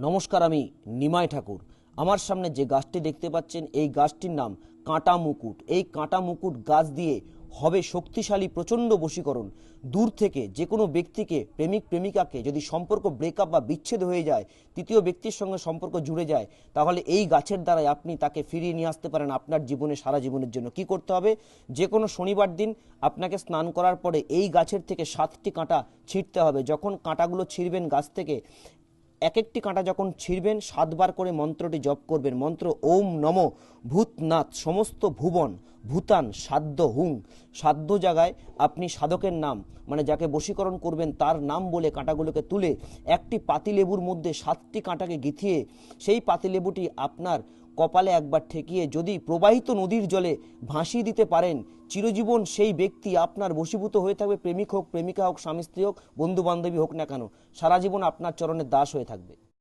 নমস্কার, আমি নিমাই ঠাকুর। আমার সামনে যে গাছটি দেখতে পাচ্ছেন এই গাছটির নাম কাঁটা মুকুট। এই কাঁটা মুকুট গাছ দিয়ে হবে শক্তিশালী প্রচণ্ড বশীকরণ। দূর থেকে যে কোনো ব্যক্তিকে, প্রেমিক প্রেমিকাকে যদি সম্পর্ক ব্রেকআপ বা বিচ্ছেদ হয়ে যায়, তৃতীয় ব্যক্তির সঙ্গে সম্পর্ক জুড়ে যায়, তাহলে এই গাছের দ্বারাই আপনি তাকে ফিরিয়ে নিয়ে আসতে পারেন আপনার জীবনে, সারা জীবনের জন্য। কি করতে হবে? যে কোনো শনিবার দিন আপনাকে স্নান করার পরে এই গাছের থেকে 7টি কাঁটা ছিঁড়তে হবে। যখন কাঁটাগুলো ছিঁড়বেন গাছ থেকে, এক একটি কাঁটা যখন ছিঁড়বেন 7বার করে মন্ত্রটি জপ করবেন। মন্ত্র ওম নমো ভূতনাথ সমস্ত ভুবন ভূতান সাধ্য হুং। সাধ্য জায়গায় আপনি সাধকের নাম, মানে যাকে বশীকরণ করবেন তার নাম বলে কাঁটাগুলোকে তুলে একটি পাতিলেবুর মধ্যে 7টি কাঁটাকে গিথিয়ে সেই পাতিলেবুটি আপনার কপালে একবার ঠেকিয়ে যদি প্রবাহিত নদীর জলে ভাসিয়ে দিতে পারেন, চিরজীবন সেই ব্যক্তি আপনার বশীভূত হয়ে থাকবে। প্রেমিক হোক, প্রেমিকা হোক, স্বামী স্ত্রী হোক, বন্ধু বান্ধবী হোক না কেন, সারা জীবন আপনার চরণের দাস হয়ে থাকবে।